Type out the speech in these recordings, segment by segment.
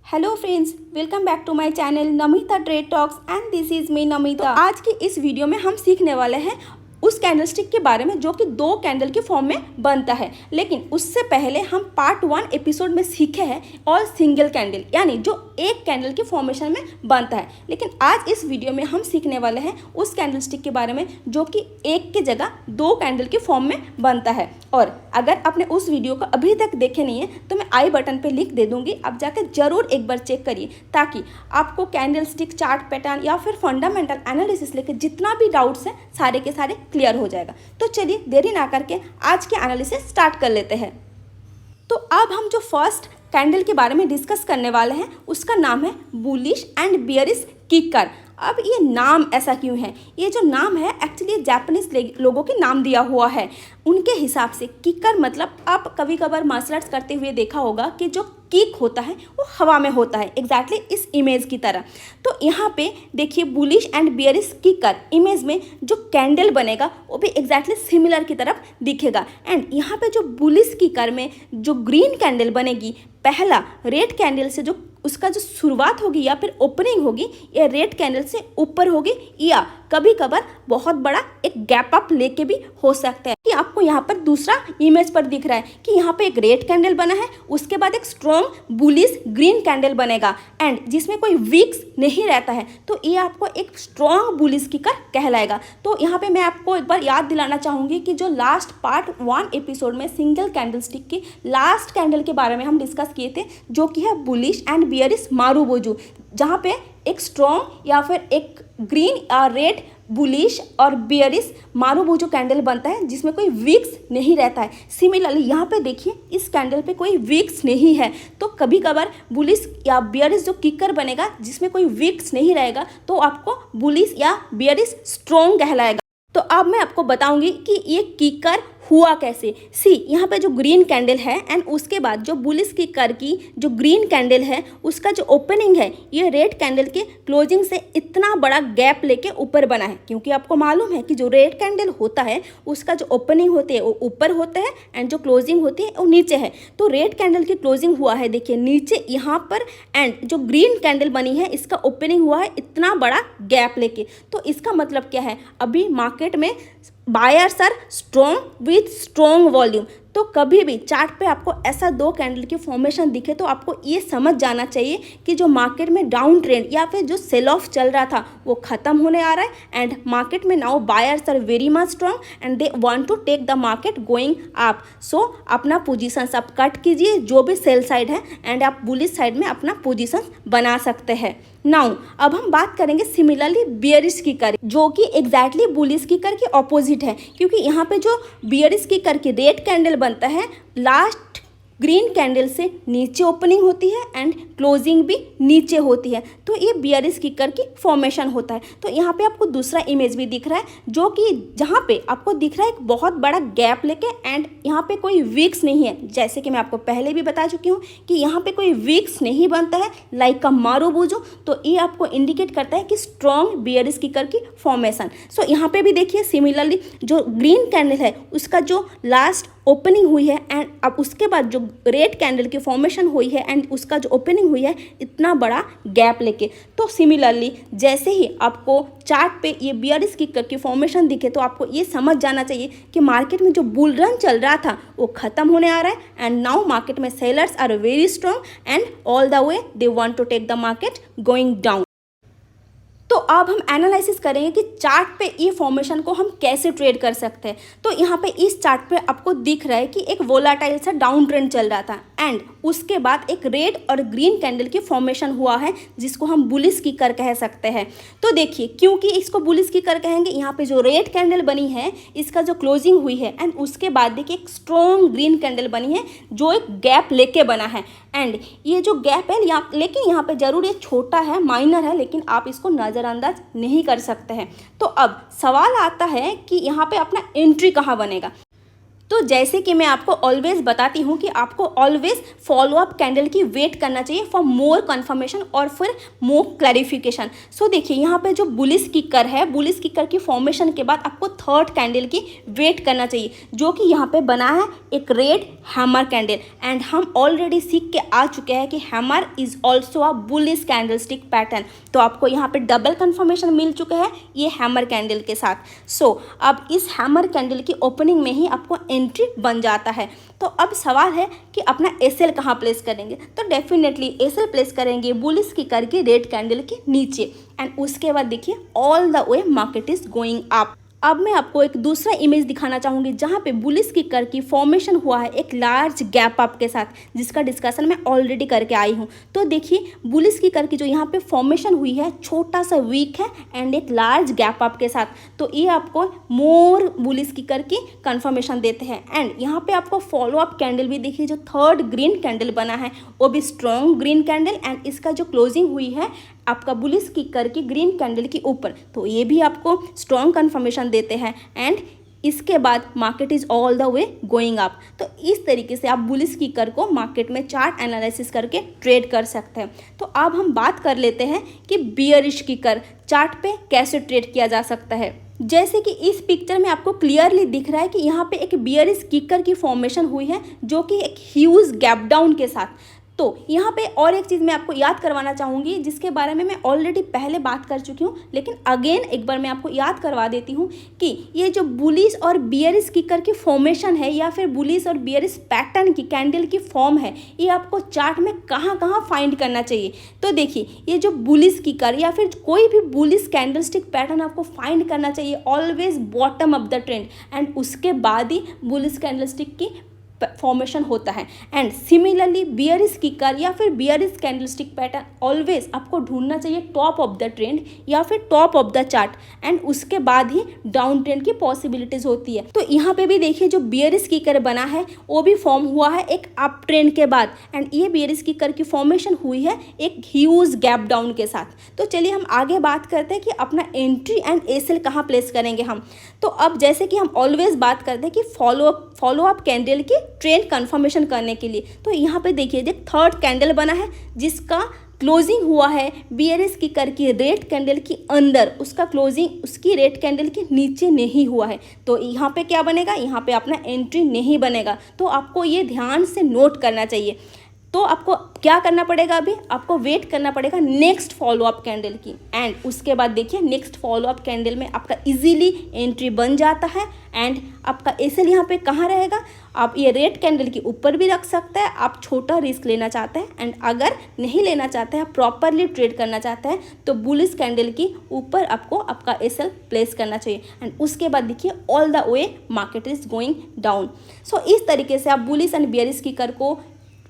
Hello friends, welcome back to my channel Namita trade talks and this is me Namita. आज की इस video में हम सीखने वाले हैं उस कैंडल स्टिक के बारे में जो कि दो कैंडल के फॉर्म में बनता है। लेकिन उससे पहले हम पार्ट 1 एपिसोड में सीखे हैं ऑल सिंगल कैंडल, यानी जो एक कैंडल के फॉर्मेशन में बनता है। लेकिन आज इस वीडियो में हम सीखने वाले हैं उस कैंडल स्टिक के बारे में जो कि एक की जगह दो कैंडल के फॉर्म में बनता है। और अगर आपने उस वीडियो को अभी तक देखे नहीं है तो मैं आई बटन पे लिख दे दूंगी, आप जाकर जरूर एक बार चेक करिए ताकि आपको कैंडल स्टिक चार्ट पैटर्न या फिर फंडामेंटल एनालिसिस लेके जितना भी डाउट्स हैं सारे के सारे क्लियर हो जाएगा। तो चलिए देरी ना करके आज के एनालिसिस स्टार्ट कर लेते हैं। तो अब हम जो फर्स्ट कैंडल के बारे में डिस्कस करने वाले हैं उसका नाम है बुलिश एंड बियरिश किकर। अब ये नाम ऐसा क्यों है? ये जो नाम है एक्चुअली जापानीज लोगों के नाम दिया हुआ है। उनके हिसाब से किकर मतलब आप कभी कभार मार्शल आर्ट्स करते हुए देखा होगा कि जो किक होता है वो हवा में होता है, एग्जैक्टली इस इमेज की तरह। तो यहाँ पे देखिए bullish and bearish kicker image में जो कैंडल बनेगा वो भी एग्जैक्टली सिमिलर की तरफ दिखेगा। एंड यहाँ पे जो बुलिश किकर में जो ग्रीन कैंडल बनेगी, पहला रेड कैंडल से जो उसका जो शुरुआत होगी या फिर ओपनिंग होगी ये रेड कैंडल से ऊपर होगी या कभी कभार बहुत बड़ा एक गैप अप लेके भी हो सकता है। कि आपको यहाँ पर दूसरा इमेज पर दिख रहा है कि यहाँ पे एक रेड कैंडल बना है, उसके बाद एक स्ट्रॉन्ग बुलिश ग्रीन कैंडल बनेगा एंड जिसमें कोई विक्स नहीं रहता है, तो ये आपको एक स्ट्रॉन्ग बुलिश किकर कहलाएगा। तो यहाँ पे मैं आपको एक बार याद दिलाना चाहूँगी कि जो लास्ट पार्ट 1 एपिसोड में सिंगल कैंडल स्टिक की लास्ट कैंडल के बारे में हम डिस्कस किए थे जो कि है बुलिश एंड बियरिश मारुबोजू, जहाँ पे एक स्ट्रॉन्ग या फिर एक ग्रीन या रेड बुलिश और बियरिश मारुबोजू कैंडल बनता है जिसमें कोई विक्स नहीं रहता है। सिमिलरली यहाँ पे देखिए इस कैंडल पे कोई विक्स नहीं है, तो कभी कभार बुलिश या बियरिश जो किकर बनेगा जिसमें कोई विक्स नहीं रहेगा तो आपको बुलिश या बियरिश स्ट्रॉन्ग कहलाएगा। तो अब मैं आपको बताऊंगी कि ये किकर हुआ कैसे। सी यहाँ पे जो ग्रीन कैंडल है एंड उसके बाद जो बुलिश किकर की जो ग्रीन कैंडल है उसका जो ओपनिंग है ये रेड कैंडल के क्लोजिंग से इतना बड़ा गैप लेके ऊपर बना है, क्योंकि आपको मालूम है कि जो रेड कैंडल होता है उसका जो ओपनिंग होती है वो ऊपर होता है एंड जो क्लोजिंग होती है वो नीचे है। तो रेड कैंडल की क्लोजिंग हुआ है देखिए नीचे यहाँ पर एंड जो ग्रीन कैंडल बनी है इसका ओपनिंग हुआ है इतना बड़ा गैप लेके। तो इसका मतलब क्या है, अभी मार्केट में buyers are strong with strong volume. तो कभी भी चार्ट पे आपको ऐसा दो कैंडल की फॉर्मेशन दिखे तो आपको ये समझ जाना चाहिए कि जो मार्केट में डाउन ट्रेंड या फिर जो सेल ऑफ चल रहा था वो खत्म होने आ रहा है एंड मार्केट में now buyers are very much strong and they want to take the market going up. So अपना पोजीशन आप कट कीजिए जो भी सेल साइड है एंड आप बुलिश साइड में अपना पोजीशन बना सकते हैं। नाउ अब हम बात करेंगे सिमिलरली बियरिश किकर जो कि एग्जैक्टली बुलिश किकर के ऑपोजिट है, क्योंकि यहाँ पे जो बियरिश किकर की रेड कैंडल बनता है लास्ट ग्रीन कैंडल से नीचे ओपनिंग होती है एंड क्लोजिंग भी नीचे होती है, तो ये बियरिश किकर की फॉर्मेशन होता है। तो यहाँ पे आपको दूसरा इमेज भी दिख रहा है जो कि जहाँ पे आपको दिख रहा है एक बहुत बड़ा गैप लेके एंड यहाँ पे कोई विक्स नहीं है। जैसे कि मैं आपको पहले भी बता चुकी हूँ कि यहाँ पे कोई विक्स नहीं बनता है लाइक अ मारुबोजू, तो ये आपको इंडिकेट करता है कि स्ट्रॉन्ग बियरिश किकर की फॉर्मेशन। सो यहाँ पे भी देखिए सिमिलरली जो ग्रीन कैंडल है उसका जो लास्ट ओपनिंग हुई है एंड अब उसके बाद जो रेड कैंडल की फॉर्मेशन हुई है एंड उसका जो ओपनिंग हुई है इतना बड़ा गैप लेके। तो सिमिलरली जैसे ही आपको चार्ट पे ये बियरिश किकर की फॉर्मेशन दिखे तो आपको ये समझ जाना चाहिए कि मार्केट में जो बुल रन चल रहा था वो खत्म होने आ रहा है एंड नाउ मार्केट में sellers are very strong and all the way they want to take the market going down. तो अब हम एनालिसिस करेंगे कि चार्ट पे ये फॉर्मेशन को हम कैसे ट्रेड कर सकते हैं। तो यहाँ पे इस चार्ट पे आपको दिख रहा है कि एक वोलाटाइल सा डाउन ट्रेंड चल रहा था एंड उसके बाद एक रेड और ग्रीन कैंडल की फॉर्मेशन हुआ है जिसको हम बुलिश किकर कह सकते हैं। तो देखिए क्योंकि इसको बुलिश किकर कहेंगे, यहाँ पे जो रेड कैंडल बनी है इसका जो क्लोजिंग हुई है एंड उसके बाद देखिए एक स्ट्रॉन्ग ग्रीन कैंडल बनी है जो एक गैप लेके बना है एंड ये जो गैप है लेकिन यहाँ पे जरूर ये छोटा है, माइनर है, लेकिन आप इसको नज़रअंदाज नहीं कर सकते हैं। तो अब सवाल आता है कि यहाँ पे अपना एंट्री कहाँ बनेगा। तो जैसे कि मैं आपको ऑलवेज बताती हूँ कि आपको ऑलवेज फॉलो अप कैंडल की वेट करना चाहिए फॉर मोर कंफर्मेशन और फिर मोर क्लैरिफिकेशन। सो देखिए यहाँ पे जो बुलिश किकर है, बुलिश किकर की फॉर्मेशन के बाद आपको थर्ड कैंडल की वेट करना चाहिए, जो कि यहाँ पे बना है एक रेड हैमर कैंडल। एंड हम ऑलरेडी सीख के आ चुके हैं कि hammer is also a bullish candle stick pattern. तो आपको यहाँ पे डबल कंफर्मेशन मिल चुका है ये हैमर कैंडल के साथ। सो अब इस हैमर कैंडल की ओपनिंग में ही आपको एंट्री बन जाता है। तो अब सवाल है कि अपना एसएल कहाँ प्लेस करेंगे। तो डेफिनेटली एसएल प्लेस करेंगे बुलिश किकर की रेड कैंडल के नीचे। एंड उसके बाद देखिए all the way market is going up. अब मैं आपको एक दूसरा इमेज दिखाना चाहूँगी जहाँ पे बुलिश किकर की फॉर्मेशन हुआ है एक लार्ज गैप अप के साथ, जिसका डिस्कशन मैं ऑलरेडी करके आई हूँ। तो देखिए बुलिश किकर की जो यहाँ पे फॉर्मेशन हुई है छोटा सा वीक है एंड एक लार्ज गैप अप के साथ। तो ये आपको मोर बुलिश किकर की कंफर्मेशन देते हैं। एंड यहाँ पे आपको फॉलो अप कैंडल भी देखिए, जो थर्ड ग्रीन कैंडल बना है वो भी स्ट्रॉन्ग ग्रीन कैंडल। एंड इसका जो क्लोजिंग हुई है आपका बुलिश किकर की ग्रीन कैंडल के ऊपर, तो ये भी आपको स्ट्रॉन्ग कंफर्मेशन देते हैं। एंड इसके बाद market is all the way going up. तो इस तरीके से आप बुलिश किकर को मार्केट में चार्ट एनालिसिस करके ट्रेड कर सकते हैं। तो अब हम बात कर लेते हैं कि बियरिश किकर चार्ट पे कैसे ट्रेड किया जा सकता है। जैसे कि इस पिक्चर में आपको क्लियरली दिख रहा है कि यहाँ पे एक बियरिश किकर की फॉर्मेशन हुई है, जो कि एक ह्यूज गैप डाउन के साथ। तो यहाँ पे और एक चीज़ मैं आपको याद करवाना चाहूँगी, जिसके बारे में मैं ऑलरेडी पहले बात कर चुकी हूँ, लेकिन अगेन एक बार मैं आपको याद करवा देती हूँ कि ये जो बुलिश और बियरिश किकर की फॉर्मेशन है या फिर बुलिश और बियरिश पैटर्न की कैंडल की फॉर्म है, ये आपको चार्ट में कहाँ कहाँ फाइंड करना चाहिए। तो देखिए ये जो बुलिश किकर या फिर कोई भी बुलिश कैंडलस्टिक पैटर्न आपको फाइंड करना चाहिए always bottom of the trend, and उसके बाद ही बुलिश कैंडलस्टिक की फॉर्मेशन होता है। एंड सिमिलरली बियरिश किकर या फिर बियरिश कैंडलस्टिक पैटर्न ऑलवेज आपको ढूंढना चाहिए टॉप ऑफ द ट्रेंड या फिर top of the chart, and उसके बाद ही डाउन ट्रेंड की पॉसिबिलिटीज होती है। तो यहाँ पे भी देखिए जो बियरिश किकर बना है वो भी फॉर्म हुआ है एक अप ट्रेंड के बाद, एंड ये बियरिश किकर की फॉर्मेशन हुई है एक ह्यूज गैप डाउन के साथ। तो चलिए हम आगे बात करते हैं कि अपना एंट्री एंड एसएल कहाँ प्लेस करेंगे हम। तो अब जैसे कि हम ऑलवेज बात करते हैं कि फॉलो अप कैंडल की ट्रेंड कंफर्मेशन करने के लिए, तो यहाँ पे देखिए जो थर्ड कैंडल बना है जिसका क्लोजिंग हुआ है बियरिश किकर की रेड कैंडल की अंदर, उसका क्लोजिंग उसकी रेड कैंडल के नीचे नहीं हुआ है। तो यहाँ पे क्या बनेगा, यहाँ पे अपना एंट्री नहीं बनेगा। तो आपको ये ध्यान से नोट करना चाहिए। तो आपको क्या करना पड़ेगा, अभी आपको वेट करना पड़ेगा नेक्स्ट फॉलो अप कैंडल की। एंड उसके बाद देखिए नेक्स्ट फॉलो अप कैंडल में आपका इजीली एंट्री बन जाता है। एंड आपका एसएल यहाँ पे कहाँ रहेगा, आप ये रेड कैंडल के ऊपर भी रख सकते हैं, आप छोटा रिस्क लेना चाहते हैं। एंड अगर नहीं लेना चाहते हैं, प्रॉपरली ट्रेड करना चाहते हैं, तो बुलिश कैंडल की ऊपर आपको आपका एसएल प्लेस करना चाहिए। एंड उसके बाद देखिए all the way market is going down. So इस तरीके से आप बुलिश एंड बियरिश किकर को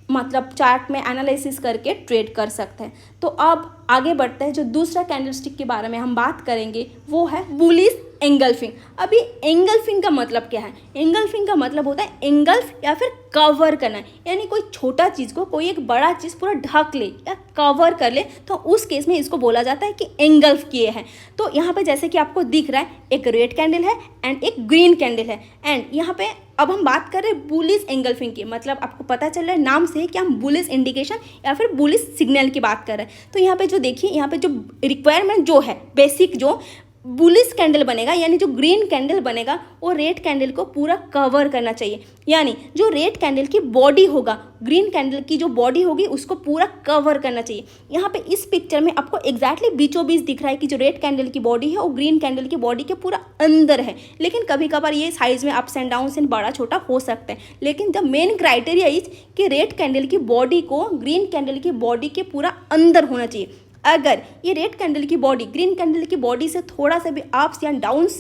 मतलब चार्ट में एनालिसिस करके ट्रेड कर सकते हैं। तो अब आगे बढ़ते हैं, जो दूसरा कैंडलस्टिक के बारे में हम बात करेंगे वो है बुलिश एंगल्फिंग। अभी एंगल्फिंग का मतलब क्या है, एंगल्फिंग का मतलब होता है एंगल्फ या फिर कवर करना, यानी कोई छोटा चीज़ को कोई एक बड़ा चीज़ पूरा ढक ले या कवर कर ले, तो उस केस में इसको बोला जाता है कि एंगल्फ किए हैं। तो यहाँ पे जैसे कि आपको दिख रहा है एक रेड कैंडल है एंड एक ग्रीन कैंडल है। एंड यहाँ पे अब हम बात कर रहे हैं बुलिश एंगल्फिंग की, मतलब आपको पता चल रहा है नाम से कि हम बुलिश इंडिकेशन या फिर बुलिश सिग्नल की बात कर रहे हैं। तो यहाँ पे जो देखिए यहाँ पे जो रिक्वायरमेंट जो है बेसिक, जो बुलिश कैंडल बनेगा यानी जो ग्रीन कैंडल बनेगा वो रेड कैंडल को पूरा कवर करना चाहिए, यानी जो रेड कैंडल की बॉडी होगा, ग्रीन कैंडल की जो बॉडी होगी उसको पूरा कवर करना चाहिए। यहाँ पे इस पिक्चर में आपको एग्जैक्टली बीचों बीच दिख रहा है कि जो रेड कैंडल की बॉडी है वो ग्रीन कैंडल की बॉडी के पूरा अंदर है, लेकिन कभी कभार ये साइज में अप्स एंड डाउन से बड़ा छोटा हो सकता है। लेकिन द मेन क्राइटेरिया इज कि रेड कैंडल की बॉडी को ग्रीन कैंडल की बॉडी के पूरा अंदर होना चाहिए। अगर ये रेड कैंडल की बॉडी ग्रीन कैंडल की बॉडी से थोड़ा सा भी अप्स या डाउन्स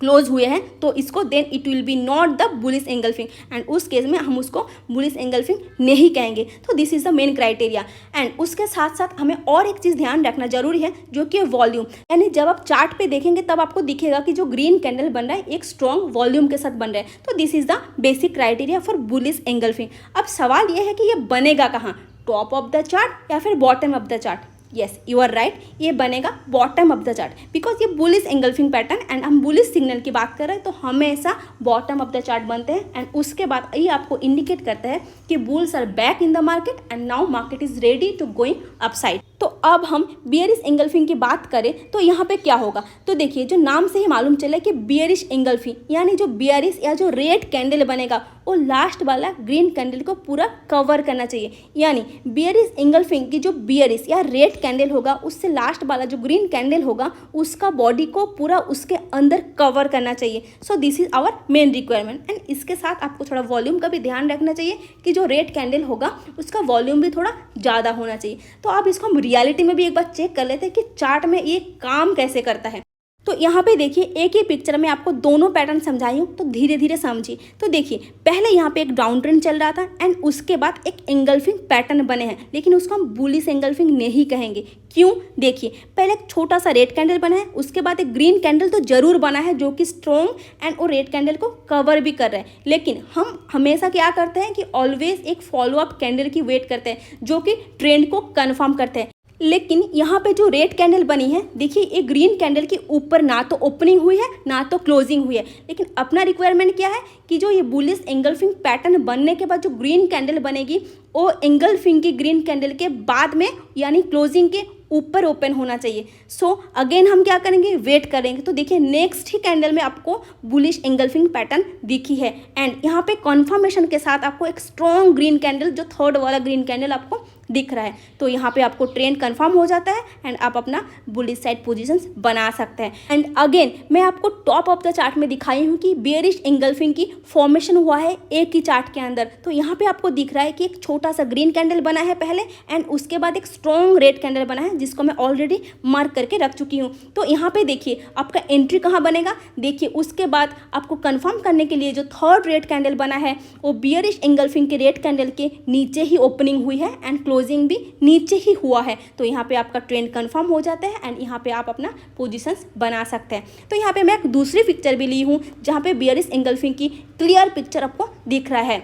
क्लोज हुए हैं तो इसको then it will be not the bullish engulfing, and उस केस में हम उसको बुलिश एंगल्फिंग नहीं कहेंगे। तो this is the main criteria. And उसके साथ साथ हमें और एक चीज़ ध्यान रखना जरूरी है, जो कि वॉल्यूम, यानी जब आप चार्ट पे देखेंगे तब आपको दिखेगा कि जो ग्रीन कैंडल बन रहा है एक स्ट्रॉन्ग वॉल्यूम के साथ बन रहा है। तो this is the basic criteria for bullish engulfing. अब सवाल ये है कि ये बनेगा कहाँ, टॉप ऑफ द चार्ट या फिर bottom of the chart. Yes you are right, ये बनेगा bottom of the chart because ये बुलिश एंगल्फिंग पैटर्न एंड हम बुलिश सिग्नल की बात कर रहे हैं तो हमेशा बॉटम ऑफ द चार्ट बनते हैं एंड उसके बाद ये आपको इंडिकेट करता है कि bulls are back in the market and now market is ready to going upside. तो अब हम बियरिश एंगल्फिंग की बात करें तो यहाँ पे क्या होगा, तो देखिए जो नाम से ही मालूम चला कि बियरिश एंगल्फिंग यानी जो बियरिश या जो रेड कैंडल बनेगा वो लास्ट वाला ग्रीन कैंडल को पूरा कवर करना चाहिए। यानी बियरिश एंगल्फिंग की जो बियरिश या रेड कैंडल होगा उससे लास्ट वाला जो ग्रीन कैंडल होगा उसका बॉडी को पूरा उसके अंदर कवर करना चाहिए। So this is our main requirement and इसके साथ आपको थोड़ा वॉल्यूम का भी ध्यान रखना चाहिए कि जो रेड कैंडल होगा उसका वॉल्यूम भी थोड़ा ज़्यादा होना चाहिए। तो आप इसको हम रियलिटी में भी एक बार चेक कर लेते हैं कि चार्ट में ये काम कैसे करता है। तो यहाँ पे देखिए एक ही पिक्चर में आपको दोनों पैटर्न समझाई हूँ तो धीरे धीरे समझिए। तो देखिए पहले यहाँ पे एक डाउन ट्रेंड चल रहा था एंड उसके बाद एक एंगल्फिंग पैटर्न बने हैं, लेकिन उसको हम बुलिश एंगल्फिंग नहीं कहेंगे। क्यों, देखिए पहले एक छोटा सा रेड कैंडल बना है, उसके बाद एक ग्रीन कैंडल तो जरूर बना है जो कि स्ट्रॉन्ग एंड वो रेड कैंडल को कवर भी कर रहा है, लेकिन हम हमेशा क्या करते हैं कि ऑलवेज एक फॉलो अप कैंडल की वेट करते हैं जो कि ट्रेंड को कन्फर्म करते हैं। लेकिन यहाँ पे जो रेड कैंडल बनी है देखिए ये ग्रीन कैंडल के ऊपर ना तो ओपनिंग हुई है ना तो क्लोजिंग हुई है, लेकिन अपना रिक्वायरमेंट क्या है कि जो ये बुलिश एंगल्फिंग पैटर्न बनने के बाद जो ग्रीन कैंडल बनेगी वो एंगल्फिंग की ग्रीन कैंडल के बाद में यानी क्लोजिंग के ऊपर ओपन होना चाहिए। सो अगेन हम क्या करेंगे, वेट करेंगे। तो देखिए नेक्स्ट ही कैंडल में आपको बुलिश एंगल्फिंग पैटर्न दिखी है एंड यहाँ पे कन्फर्मेशन के साथ आपको एक स्ट्रॉन्ग ग्रीन कैंडल जो थर्ड वाला ग्रीन कैंडल आपको दिख रहा है। तो यहाँ पे आपको ट्रेंड कंफर्म हो जाता है एंड आप अपना बुलिश साइड पोजीशंस बना सकते हैं। एंड अगेन मैं आपको टॉप ऑफ द चार्ट में दिखाई हूँ कि बेयरिश एंगल्फिंग की फॉर्मेशन हुआ है एक ही चार्ट के अंदर। तो यहाँ पे आपको दिख रहा है कि एक छोटा सा ग्रीन कैंडल बना है पहले एंड उसके बाद एक स्ट्रॉन्ग रेड कैंडल बना है जिसको मैं ऑलरेडी मार्क करके रख चुकी हूँ। तो यहाँ पे देखिए आपका एंट्री कहाँ बनेगा, देखिए उसके बाद आपको कंफर्म करने के लिए जो थर्ड रेड कैंडल बना है वो बियरिश एंगल्फिंग के रेड कैंडल के नीचे ही ओपनिंग हुई है एंड क्लोजिंग भी नीचे ही हुआ है। तो यहाँ पे आपका ट्रेंड कंफर्म हो जाता है एंड यहाँ पे आप अपना पोजीशंस बना सकते हैं। तो यहाँ पे मैं एक दूसरी पिक्चर भी ली हूँ जहाँ पे बियरिश एंगल्फिंग की क्लियर पिक्चर आपको दिख रहा है।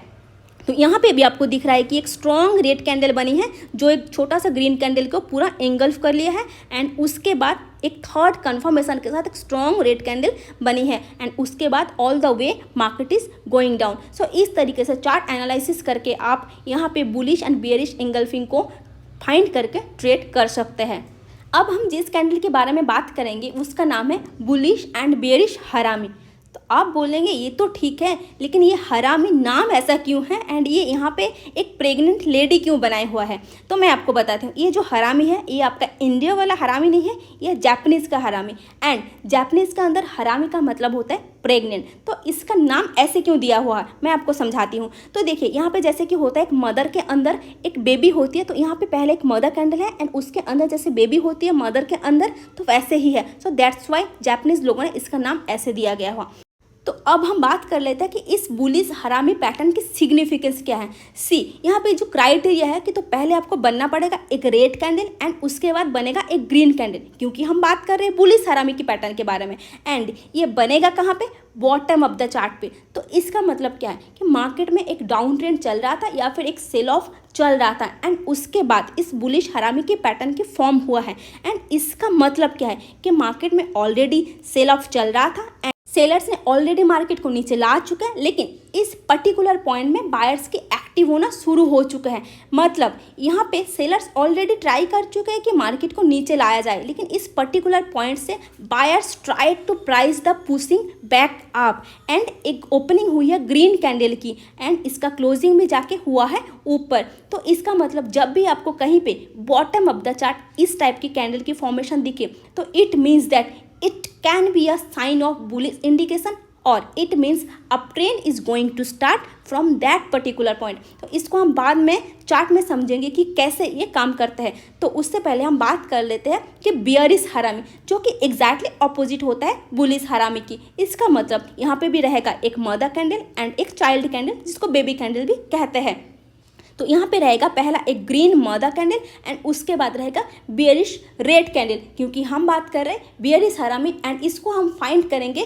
तो यहाँ पे भी आपको दिख रहा है कि एक स्ट्रॉन्ग रेड कैंडल बनी है जो एक छोटा सा ग्रीन कैंडल को पूरा एंगल्फ कर लिया है एंड उसके बाद एक थर्ड कंफर्मेशन के साथ एक स्ट्रॉन्ग रेड कैंडल बनी है एंड उसके बाद all the way market is going down. So इस तरीके से चार्ट एनालिसिस करके आप यहाँ पे बुलिश एंड बियरिश एंगल्फिंग को फाइंड करके ट्रेड कर सकते हैं। अब हम जिस कैंडल के बारे में बात करेंगे उसका नाम है बुलिश एंड बियरिश हरामी। तो आप बोलेंगे ये तो ठीक है लेकिन ये हरामी नाम ऐसा क्यों है एंड ये यहाँ पे एक प्रेग्नेंट लेडी क्यों बनाए हुआ है। तो मैं आपको बताती हूँ, ये जो हरामी है ये आपका इंडिया वाला हरामी नहीं है, ये जापानीज़ का हरामी एंड जापानीज़ का अंदर हरामी का मतलब होता है प्रेग्नेंट। तो इसका नाम ऐसे क्यों दिया हुआ है मैं आपको समझाती हूँ। तो देखिए यहाँ पे जैसे कि होता है एक मदर के अंदर एक बेबी होती है, तो यहाँ पे पहले एक मदर कैंडल है एंड उसके अंदर जैसे बेबी होती है मदर के अंदर तो वैसे ही है। सो दैट्स वाई जापानीज़ लोगों ने इसका नाम ऐसे दिया गया हुआ। तो अब हम बात कर लेते हैं कि इस बुलिश हरामी पैटर्न की सिग्निफिकेंस क्या है। सी यहाँ पे जो क्राइटेरिया है कि तो पहले आपको बनना पड़ेगा एक रेड कैंडल एंड उसके बाद बनेगा एक ग्रीन कैंडल, क्योंकि हम बात कर रहे हैं बुलिश हरामी की पैटर्न के बारे में एंड ये बनेगा कहाँ पे, बॉटम ऑफ द चार्ट पे। तो इसका मतलब क्या है कि मार्केट में एक डाउन ट्रेंड चल रहा था या फिर एक सेल ऑफ चल रहा था एंड उसके बाद इस बुलिश हरामी के पैटर्न के फॉर्म हुआ है एंड इसका मतलब क्या है कि मार्केट में ऑलरेडी सेल ऑफ चल रहा था एंड सेलर्स ने ऑलरेडी मार्केट को नीचे ला चुका है, लेकिन इस पर्टिकुलर पॉइंट में बायर्स के एक्टिव होना शुरू हो चुका है। मतलब यहाँ पे सेलर्स ऑलरेडी ट्राई कर चुके हैं कि मार्केट को नीचे लाया जाए, लेकिन इस पर्टिकुलर पॉइंट से buyers try to price the pushing back up and एक ओपनिंग हुई है ग्रीन कैंडल की एंड इसका क्लोजिंग भी जाके हुआ है ऊपर। तो इसका मतलब जब भी आपको कहीं पे बॉटम ऑफ द चार्ट इस टाइप की कैंडल की फॉर्मेशन दिखे तो it means that it can be a sign of bullish indication or it means uptrend is going to start from that particular point। तो इसको हम बाद में चार्ट में समझेंगे कि कैसे ये काम करता है। तो उससे पहले हम बात कर लेते हैं कि बियरिश हरामी जो कि एग्जैक्टली ऑपोजिट होता है बुलिश हरामी की। इसका मतलब यहाँ पे भी रहेगा एक मदर कैंडल एंड एक चाइल्ड कैंडल जिसको बेबी कैंडल भी कहते हैं। तो यहाँ पे रहेगा पहला एक ग्रीन मदर कैंडल एंड उसके बाद रहेगा बियरिश रेड कैंडल, क्योंकि हम बात कर रहे हैं बियरिश हरामी एंड इसको हम फाइंड करेंगे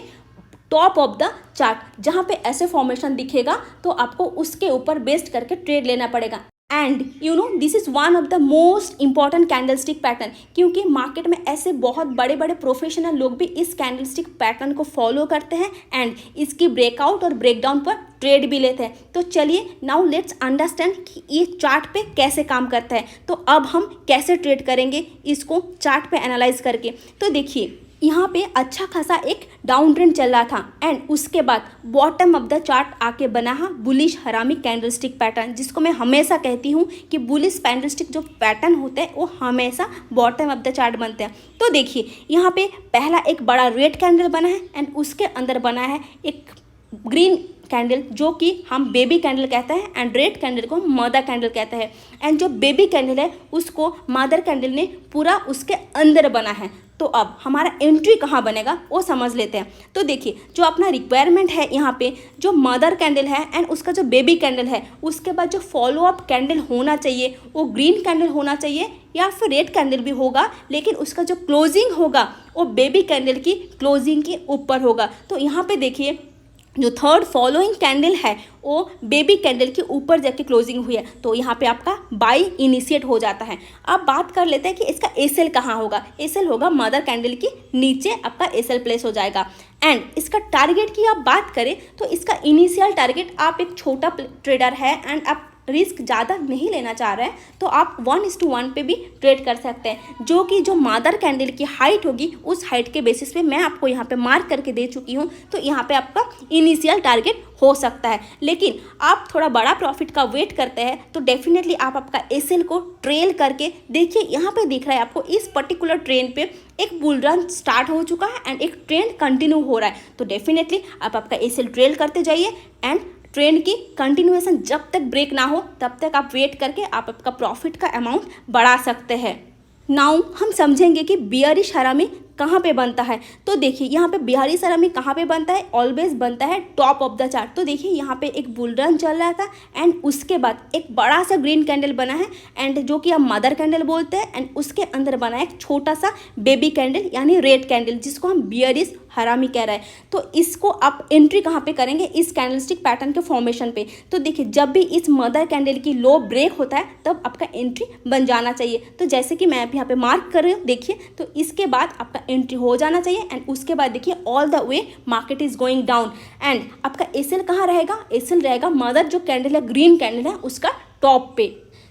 टॉप ऑफ द चार्ट। जहाँ पे ऐसे फॉर्मेशन दिखेगा तो आपको उसके ऊपर बेस्ड करके ट्रेड लेना पड़ेगा and you know this is one of the most important candlestick pattern, क्योंकि मार्केट में ऐसे बहुत बड़े बड़े प्रोफेशनल लोग भी इस कैंडलस्टिक पैटर्न को फॉलो करते हैं एंड इसकी ब्रेकआउट और ब्रेकडाउन पर ट्रेड भी लेते हैं। तो चलिए नाउ लेट्स अंडरस्टैंड कि ये चार्ट पे कैसे काम करता है। तो अब हम कैसे ट्रेड करेंगे इसको चार्ट पे एनालाइज करके। तो देखिए यहाँ पे अच्छा खासा एक डाउन ट्रेंड चल रहा था एंड उसके बाद बॉटम ऑफ द चार्ट आके बना है बुलिश हरामी कैंडलस्टिक पैटर्न, जिसको मैं हमेशा कहती हूँ कि बुलिश कैंडलस्टिक जो पैटर्न होते हैं वो हमेशा बॉटम ऑफ द चार्ट बनते हैं। तो देखिए यहाँ पे पहला एक बड़ा रेड कैंडल बना है एंड उसके अंदर बना है एक ग्रीन कैंडल जो कि हम बेबी कैंडल कहते हैं एंड रेड कैंडल को मदर कैंडल कहते हैं। एंड जो बेबी कैंडल है उसको मदर कैंडल ने पूरा उसके अंदर बना है। तो अब हमारा एंट्री कहाँ बनेगा वो समझ लेते हैं। तो देखिए जो अपना रिक्वायरमेंट है यहाँ पे जो मदर कैंडल है एंड उसका जो बेबी कैंडल है, उसके बाद जो फॉलो अप कैंडल होना चाहिए वो ग्रीन कैंडल होना चाहिए या फिर रेड कैंडल भी होगा, लेकिन उसका जो क्लोजिंग होगा वो बेबी कैंडल की क्लोजिंग के ऊपर होगा। तो यहाँ पे देखिए जो थर्ड फॉलोइंग कैंडल है वो बेबी कैंडल के ऊपर जाके क्लोजिंग हुई है, तो यहाँ पे आपका बाई इनिशिएट हो जाता है। अब बात कर लेते हैं कि इसका एसएल कहाँ होगा। एसएल होगा मदर कैंडल की नीचे आपका एसएल प्लेस हो जाएगा। एंड इसका टारगेट की आप बात करें तो इसका इनिशियल टारगेट, आप एक छोटा ट्रेडर है एंड आप रिस्क ज़्यादा नहीं लेना चाह रहे हैं तो आप 1:1 पे भी ट्रेड कर सकते हैं, जो कि जो मदर कैंडल की हाइट होगी उस हाइट के बेसिस पे मैं आपको यहाँ पे मार्क करके दे चुकी हूँ। तो यहाँ पे आपका इनिशियल टारगेट हो सकता है, लेकिन आप थोड़ा बड़ा प्रॉफिट का वेट करते हैं तो डेफिनेटली आप आपका एसएल को ट्रेल करके देखिए। यहाँ पे दिख रहा है आपको इस पर्टिकुलर ट्रेंड पे एक बुल रन स्टार्ट हो चुका है एंड एक ट्रेंड कंटिन्यू हो रहा है। तो डेफिनेटली आप आपका एसएल ट्रेल करते जाइए एंड ट्रेंड की कंटिन्यूएशन जब तक ब्रेक ना हो तब तक आप वेट करके आप आपका प्रॉफिट का अमाउंट बढ़ा सकते हैं। नाउ हम समझेंगे कि बियरिश हरामी कहाँ पे बनता है। तो देखिए यहाँ पे बियरिश हरामी कहाँ पे बनता है, ऑलवेज बनता है टॉप ऑफ द चार्ट। तो देखिए यहाँ पे एक बुल रन चल रहा था एंड उसके बाद एक बड़ा सा ग्रीन कैंडल बना है एंड जो कि हम मदर कैंडल बोलते हैं एंड उसके अंदर बना है एक छोटा सा बेबी कैंडल यानी रेड कैंडल, जिसको हम बियरिश हरामी कह रहे हैं। तो इसको आप एंट्री कहाँ पे करेंगे, इस कैंडलस्टिक पैटर्न के फॉर्मेशन पे। तो देखिए जब भी इस मदर कैंडल की लो ब्रेक होता है तब आपका एंट्री बन जाना चाहिए। तो जैसे कि मैं अभी यहाँ पे मार्क कर रही हूँ देखिए, तो इसके बाद आपका एंट्री हो जाना चाहिए एंड उसके बाद देखिए all the way market is going down and आपका एसएल कहाँ रहेगा, एसएल रहेगा मदर जो कैंडल है ग्रीन कैंडल है उसका टॉप पे।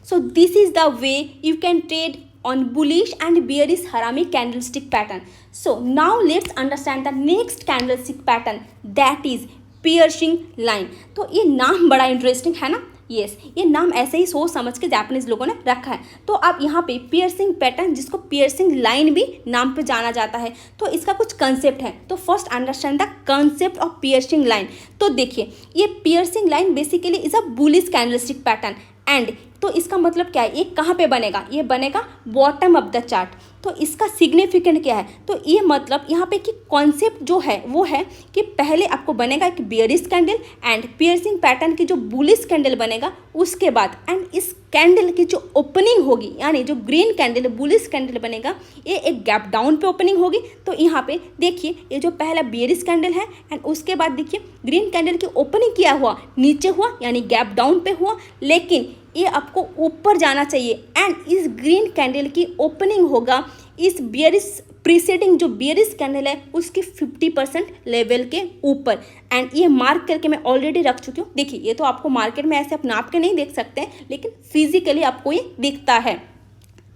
सो this is the way you can trade on bullish and bearish harami candlestick pattern. So now let's understand the next candlestick pattern, that is piercing line. तो ये नाम बड़ा interesting है ना। यस ये नाम ऐसे ही सोच समझ के जापानीज लोगों ने रखा है। तो आप यहाँ पे पियर्सिंग पैटर्न, जिसको पियर्सिंग लाइन भी नाम पे जाना जाता है, तो इसका कुछ कंसेप्ट है। तो first understand the concept of piercing line. तो देखिए ये piercing line basically is a bullish candlestick pattern and तो इसका मतलब क्या है, ये कहाँ पे बनेगा, ये बनेगा बॉटम ऑफ द चार्ट। तो इसका सिग्निफिकेंट क्या है, तो ये मतलब यहाँ पे कि कॉन्सेप्ट जो है वो है कि पहले आपको बनेगा एक bearish candle and piercing pattern की जो बुलिश कैंडल बनेगा उसके बाद एंड इस कैंडल की जो ओपनिंग होगी यानी जो ग्रीन कैंडल बुलिश कैंडल बनेगा ये एक गैप डाउन पे ओपनिंग होगी। तो यहाँ पे देखिए ये जो पहला बियरिश कैंडल है एंड उसके बाद देखिए ग्रीन कैंडल की ओपनिंग किया हुआ नीचे हुआ यानी गैप डाउन पे हुआ, लेकिन ये आपको ऊपर जाना चाहिए एंड इस ग्रीन कैंडल की ओपनिंग होगा इस बियरिश प्रीसेडिंग जो बियरिश कैंडल है उसके 50% लेवल के ऊपर एंड ये मार्क करके मैं ऑलरेडी रख चुकी हूँ। देखिए ये तो आपको मार्केट में ऐसे आप नाप के नहीं देख सकते हैं, लेकिन फिजिकली आपको ये दिखता है।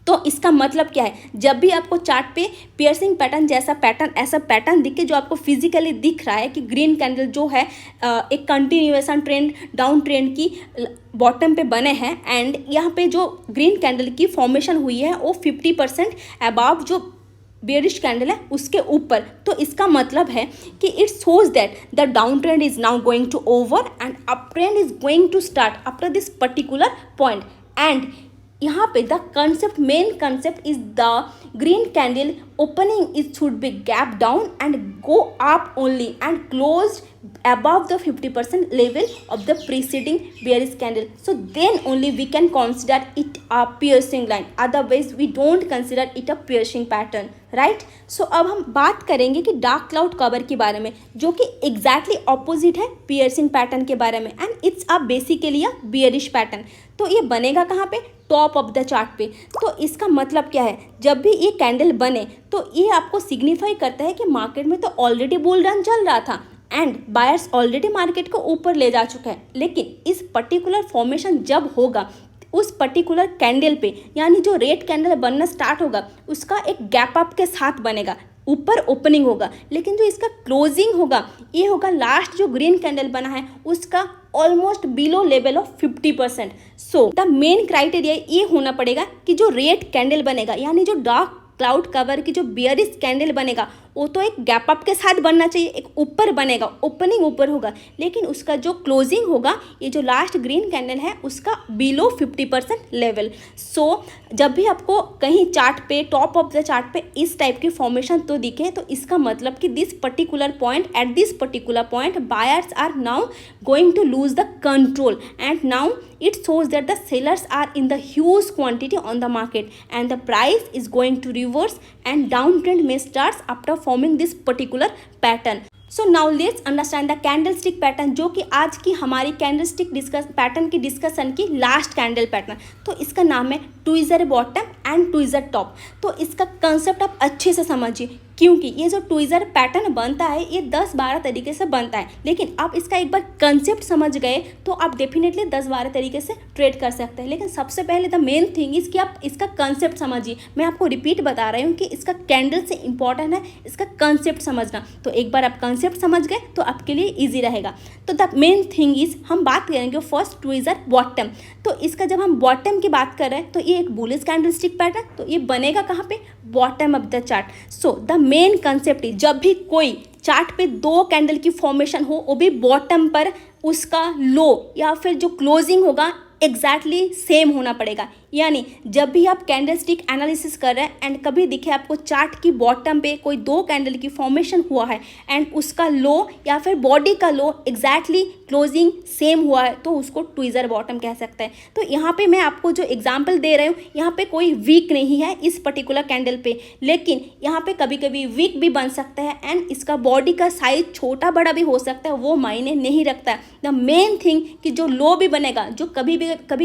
तो इसका मतलब क्या है, जब भी आपको चार्ट पे पियर्सिंग पैटर्न जैसा पैटर्न ऐसा पैटर्न दिखे जो आपको फिजिकली दिख रहा है कि ग्रीन कैंडल जो है एक कंटिन्यूएशन ट्रेंड डाउन ट्रेंड की बॉटम पे बने हैं एंड यहाँ पे जो ग्रीन कैंडल की फॉर्मेशन हुई है वो 50% अबाव जो बेयरिश कैंडल है उसके ऊपर, तो इसका मतलब है कि it shows that the down trend is now going to over and up trend is going to start after this particular point and यहाँ पे the concept, main concept is the green candle opening is should be gap down and go up only and close above the 50% level of the preceding bearish candle. So then only we can consider it a piercing line, otherwise we don't consider it a piercing pattern, right? So अब हम बात करेंगे कि dark cloud cover के बारे में, जो कि एग्जैक्टली ऑपोजिट है पियर्सिंग पैटर्न के बारे में, and it's a basically a bearish pattern. तो ये बनेगा कहाँ पे? टॉप ऑफ द चार्ट पे. तो इसका मतलब क्या है? जब भी ये कैंडल बने तो ये आपको सिग्निफाई करता है कि मार्केट में तो ऑलरेडी बुल रन चल रहा था एंड बायर्स ऑलरेडी मार्केट को ऊपर ले जा चुका है. लेकिन इस पर्टिकुलर फॉर्मेशन जब होगा उस पर्टिकुलर कैंडल पे, यानी जो रेड कैंडल बनना स्टार्ट होगा उसका एक गैप अप के साथ बनेगा, ऊपर ओपनिंग होगा. लेकिन जो इसका क्लोजिंग होगा ये होगा लास्ट जो ग्रीन कैंडल बना है उसका almost below level of 50%. So the main criteria ये होना पड़ेगा कि जो रेड कैंडल बनेगा, यानी जो डार्क क्लाउड कवर की जो बियरिश कैंडल बनेगा वो तो एक गैप अप के साथ बनना चाहिए, एक ऊपर बनेगा, ओपनिंग ऊपर होगा. लेकिन उसका जो क्लोजिंग होगा, ये जो लास्ट ग्रीन कैंडल है उसका बिलो 50% लेवल. सो जब भी आपको कहीं चार्ट पे, टॉप ऑफ द चार्ट पे इस टाइप की फॉर्मेशन तो दिखे, तो इसका मतलब कि this particular point, at this particular point buyers are now going to lose the control and now it shows that the sellers are in the huge quantity on the market and the price is going to reverse and downtrend may starts after forming this particular pattern. So now let's understand the candlestick pattern, जो कि आज की हमारी candlestick pattern की discussion की last candle pattern. तो इसका नाम है tweezer bottom and tweezer top. तो इसका कंसेप्ट आप अच्छे से समझिए, क्योंकि ये जो ट्विज़र पैटर्न बनता है ये 10-12 तरीके से बनता है. लेकिन आप इसका एक बार कंसेप्ट समझ गए तो आप डेफिनेटली 10-12 तरीके से ट्रेड कर सकते हैं. लेकिन सबसे पहले द मेन थिंग इज़ कि आप इसका कंसेप्ट समझिए. मैं आपको रिपीट बता रही हूँ कि इसका कैंडल से इंपॉर्टेंट है इसका कंसेप्ट समझना. तो एक बार आप कंसेप्ट समझ गए तो आपके लिए ईजी रहेगा. तो द मेन थिंग इज़ हम बात करेंगे फर्स्ट ट्विज़र बॉटम. तो इसका जब हम बॉटम की बात कर रहे हैं तो ये एक बुलिश कैंडलस्टिक पैटर्न, तो ये बनेगा कहाँ पे? Bottom of the chart. So the main concept is जब भी कोई चार्ट पे दो कैंडल की फॉर्मेशन हो, वो भी बॉटम पर उसका लो या फिर जो क्लोजिंग होगा एग्जैक्टली सेम होना पड़ेगा. यानी जब भी आप कैंडलस्टिक एनालिसिस कर रहे हैं एंड कभी दिखे आपको चार्ट की बॉटम पे कोई दो कैंडल की फॉर्मेशन हुआ है एंड उसका लो या फिर बॉडी का लो एग्जैक्टली क्लोजिंग सेम हुआ है, तो उसको ट्विज़र बॉटम कह सकते हैं. तो यहाँ पे मैं आपको जो एग्जांपल दे रही हूँ, यहाँ पे कोई वीक नहीं है इस पर्टिकुलर कैंडल पे, लेकिन यहाँ पे कभी कभी वीक भी बन सकता है एंड इसका बॉडी का साइज छोटा बड़ा भी हो सकता है, वो मायने नहीं रखता है. द मेन थिंग कि जो लो भी बनेगा, जो कभी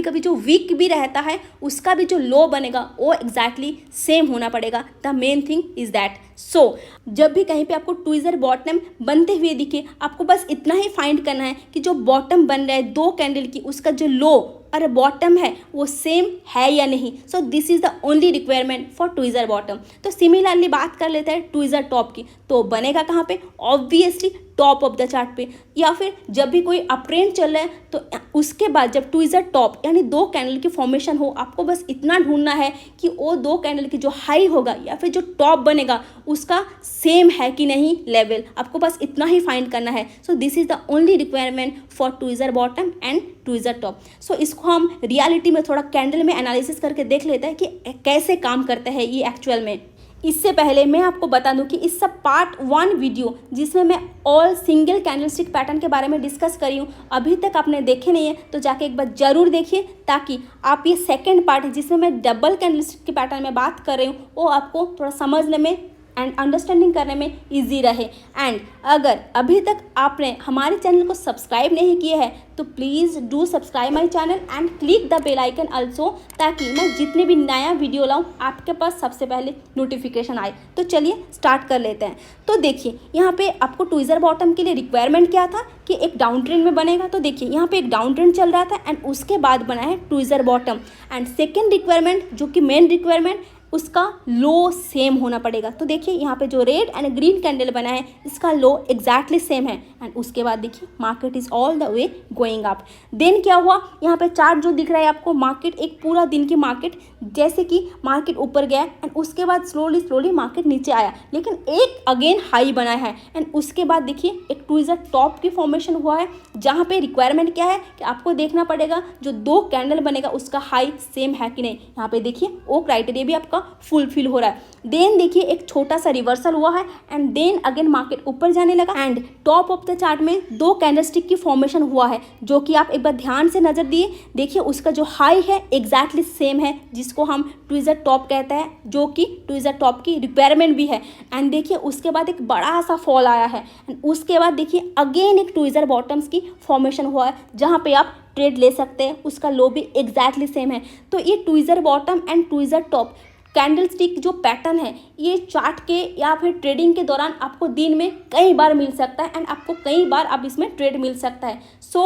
कभी जो वीक भी रहता है उसका भी जो लो बनेगा वो एग्जैक्टली सेम होना पड़ेगा. The main thing is that. So जब भी कहीं पे आपको ट्विज़र बॉटम बनते हुए दिखे, आपको बस इतना ही फाइंड करना है कि जो बॉटम बन रहा है दो कैंडल की, उसका जो लो और बॉटम है वो सेम है या नहीं. सो this is the only requirement for tweezer bottom. तो सिमिलरली बात कर लेते हैं ट्विज़र टॉप की. तो बनेगा कहाँ पे? Obviously top of the chart पे. या फिर जब भी कोई अपट्रेंड चल रहा है तो उसके बाद जब ट्विज़र टॉप यानी दो कैंडल की फॉर्मेशन हो, आपको बस इतना ढूंढना है कि वो दो कैंडल की जो हाई होगा या फिर जो टॉप बनेगा उसका सेम है कि नहीं लेवल. आपको बस इतना ही फाइंड करना है. So this is the only requirement for tweezer bottom and tweezer top. So इसको हम रियलिटी में थोड़ा कैंडल में एनालिसिस करके देख लेते हैं कि कैसे काम करता है ये एक्चुअल में. इससे पहले मैं आपको बता दूं कि इस सब पार्ट 1 वीडियो जिसमें मैं ऑल सिंगल कैंडलस्टिक पैटर्न के बारे में डिस्कस करी हूँ, अभी तक आपने देखे नहीं है तो जाके एक बार ज़रूर देखिए, ताकि आप ये सेकंड पार्ट जिसमें मैं डबल कैंडलस्टिक के पैटर्न में बात कर रही हूँ वो आपको थोड़ा समझने में एंड अंडरस्टैंडिंग करने में इजी रहे. एंड अगर अभी तक आपने हमारे चैनल को सब्सक्राइब नहीं किया है तो please do subscribe my channel and click the bell icon also, ताकि मैं जितने भी नया वीडियो लाऊं आपके पास सबसे पहले नोटिफिकेशन आए. तो चलिए स्टार्ट कर लेते हैं. तो देखिए यहाँ पे आपको ट्विज़र बॉटम के लिए रिक्वायरमेंट क्या था कि एक डाउन ट्रेंड में बनेगा. तो देखिए यहाँ पे एक डाउन ट्रेंड चल रहा था एंड उसके बाद बना है tweezer bottom. And second requirement जो कि मेन रिक्वायरमेंट उसका लो सेम होना पड़ेगा। तो देखिए यहाँ पे जो रेड एंड ग्रीन कैंडल बना है इसका लो एग्जैक्टली सेम है एंड उसके बाद देखिए market is all the way going up. Then क्या हुआ, यहाँ पे चार्ट जो दिख रहा है आपको, मार्केट एक पूरा दिन की मार्केट जैसे कि मार्केट ऊपर गया एंड उसके बाद स्लोली मार्केट नीचे आया, लेकिन एक अगेन हाई बना है एंड उसके बाद देखिए एक ट्विज़र टॉप की फॉर्मेशन हुआ है, जहाँ पे रिक्वायरमेंट क्या है कि आपको देखना पड़ेगा जो दो कैंडल बनेगा उसका हाई सेम है कि नहीं। यहाँ पे देखिए वो क्राइटेरिया भी आपका फुलफिल हो रहा है। देन देखिए एक छोटा सा रिवर्सल हुआ है एंड देन अगेन मार्केट ऊपर जाने लगा and top of the chart में दो कैंडलस्टिक की फॉर्मेशन हुआ है, जो कि आप एक बार ध्यान से नजर दिए देखिए उसका जो हाई है एग्जैक्टली सेम है, जिसको हम ट्विज़र टॉप कहते हैं, जो कि ट्विज़र टॉप की रिक्वायरमेंट भी है। एंड देखिए उसके बाद एक बड़ा सा फॉल आया है एंड उसके बाद देखिए अगेन एक ट्विज़र बॉटम्स की फॉर्मेशन हुआ है, जहाँ पे आप ट्रेड ले सकते हैं, उसका लो भी एग्जैक्टली सेम है। तो ये tweezer bottom and tweezer top candle stick जो पैटर्न है ये चार्ट के या फिर ट्रेडिंग के दौरान आपको दिन में कई बार मिल सकता है एंड आपको कई बार अब इसमें ट्रेड मिल सकता है। So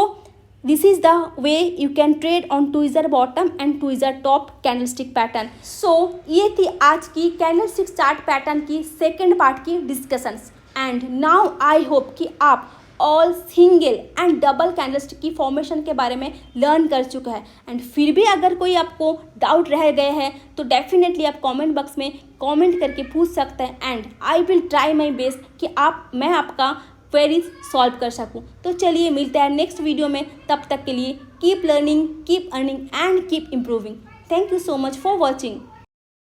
this is the way you can trade on tweezer bottom and tweezer top candlestick pattern. So ये थी आज की कैंडलस्टिक चार्ट पैटर्न की सेकेंड पार्ट की discussions and now I hope कि आप all single and double candlestick की formation के बारे में लर्न कर चुका है एंड फिर भी अगर कोई आपको डाउट रह गए हैं तो डेफिनेटली आप कमेंट बॉक्स में कमेंट करके पूछ सकते हैं and I will try my best कि मैं आपका क्वेरीज सॉल्व कर सकूं। तो चलिए मिलते हैं नेक्स्ट वीडियो में, तब तक के लिए keep learning, keep earning and keep improving. Thank you so much for watching.